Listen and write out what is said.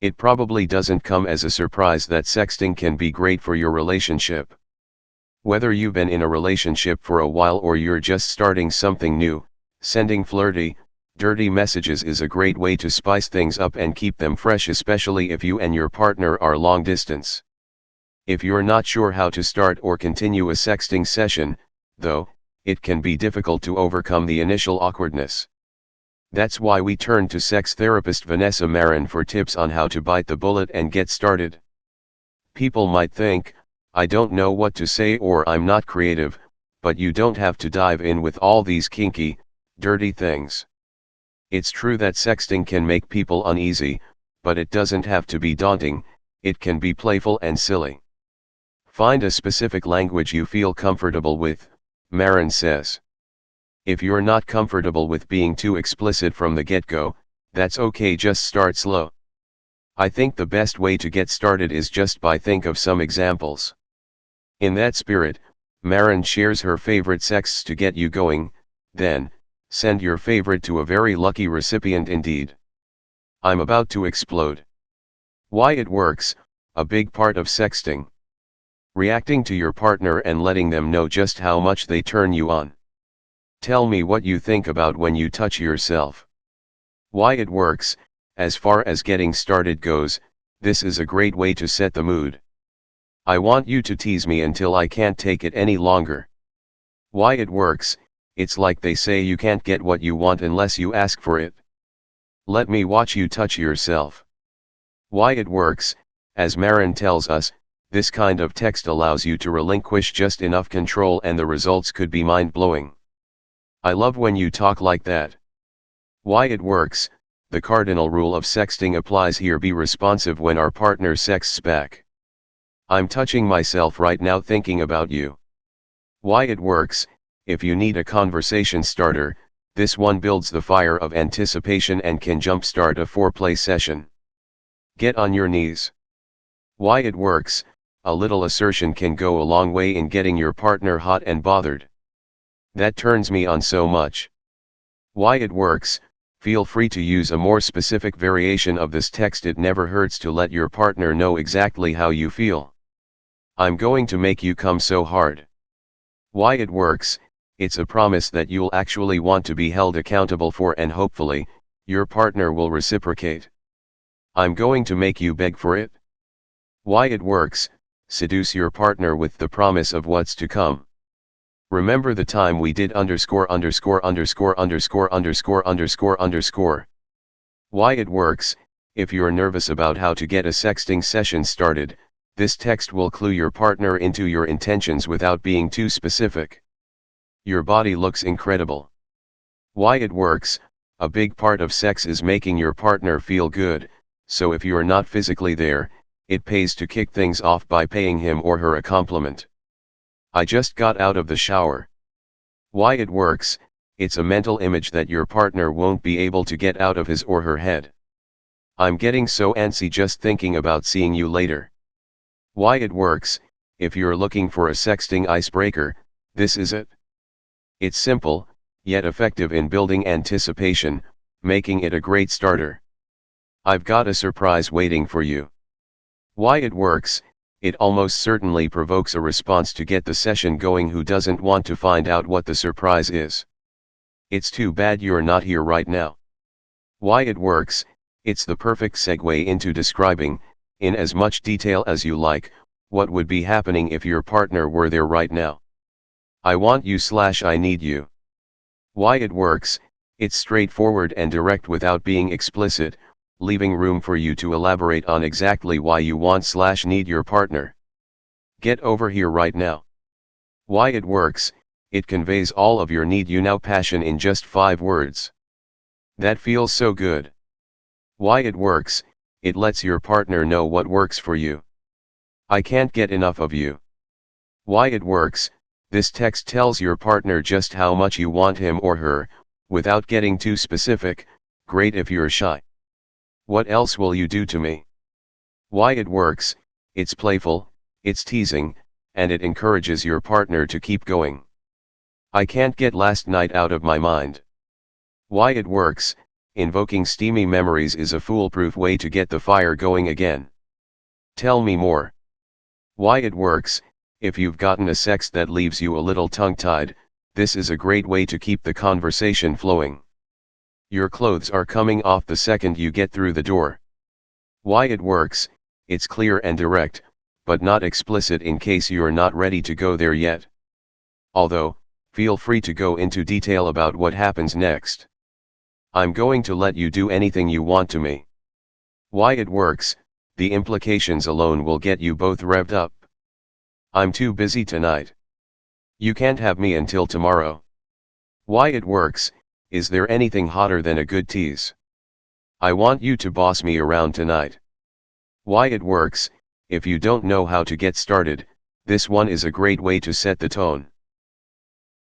It probably doesn't come as a surprise that sexting can be great for your relationship. Whether you've been in a relationship for a while or you're just starting something new, sending flirty, dirty messages is a great way to spice things up and keep them fresh, especially if you and your partner are long distance. If you're not sure how to start or continue a sexting session, though, it can be difficult to overcome the initial awkwardness. That's why we turned to sex therapist Vanessa Marin for tips on how to bite the bullet and get started. People might think, I don't know what to say or I'm not creative, but you don't have to dive in with all these kinky, dirty things. It's true that sexting can make people uneasy, but it doesn't have to be daunting, it can be playful and silly. Find a specific language you feel comfortable with, Marin says. If you're not comfortable with being too explicit from the get-go, that's okay, just start slow. I think the best way to get started is just by think of some examples. In that spirit, Marin shares her favorite sexts to get you going, then, send your favorite to a very lucky recipient indeed. I'm about to explode. Why it works, a big part of sexting. Reacting to your partner and letting them know just how much they turn you on. Tell me what you think about when you touch yourself. Why it works, as far as getting started goes, this is a great way to set the mood. I want you to tease me until I can't take it any longer. Why it works, it's like they say you can't get what you want unless you ask for it. Let me watch you touch yourself. Why it works, as Marin tells us, this kind of text allows you to relinquish just enough control and the results could be mind-blowing. I love when you talk like that. Why it works, the cardinal rule of sexting applies here: be responsive when our partner sexts back. I'm touching myself right now thinking about you. Why it works, if you need a conversation starter, this one builds the fire of anticipation and can jumpstart a foreplay session. Get on your knees. Why it works, a little assertion can go a long way in getting your partner hot and bothered. That turns me on so much. Why it works, feel free to use a more specific variation of this text. It never hurts to let your partner know exactly how you feel. I'm going to make you come so hard. Why it works, it's a promise that you'll actually want to be held accountable for, and hopefully, your partner will reciprocate. I'm going to make you beg for it. Why it works, seduce your partner with the promise of what's to come. Remember the time we did underscore. Why it works, if you're nervous about how to get a sexting session started, this text will clue your partner into your intentions without being too specific. Your body looks incredible. Why it works, a big part of sex is making your partner feel good, so if you're not physically there, it pays to kick things off by paying him or her a compliment. I just got out of the shower. Why it works, it's a mental image that your partner won't be able to get out of his or her head. I'm getting so antsy just thinking about seeing you later. Why it works, if you're looking for a sexting icebreaker, this is it. It's simple, yet effective in building anticipation, making it a great starter. I've got a surprise waiting for you. Why it works, it almost certainly provokes a response to get the session going. Who doesn't want to find out what the surprise is? It's too bad you're not here right now. Why it works, it's the perfect segue into describing, in as much detail as you like, what would be happening if your partner were there right now. I want you / I need you. Why it works, it's straightforward and direct without being explicit, leaving room for you to elaborate on exactly why you want / need your partner. Get over here right now. Why it works, it conveys all of your need you now passion in just 5 words. That feels so good. Why it works, it lets your partner know what works for you. I can't get enough of you. Why it works, this text tells your partner just how much you want him or her, without getting too specific. Great if you're shy. What else will you do to me? Why it works, it's playful, it's teasing, and it encourages your partner to keep going. I can't get last night out of my mind. Why it works, Invoking steamy memories is a foolproof way to get the fire going again. Tell me more. Why it works. If you've gotten a sext that leaves you a little tongue-tied, this is a great way to keep the conversation flowing. Your clothes are coming off the second you get through the door. Why it works. It's clear and direct, but not explicit in case you're not ready to go there yet. Although, feel free to go into detail about what happens next. I'm going to let you do anything you want to me. Why it works. The implications alone will get you both revved up. I'm too busy tonight. You can't have me until tomorrow. Why it works. Is there anything hotter than a good tease? I want you to boss me around tonight. Why it works. If you don't know how to get started, this one is a great way to set the tone.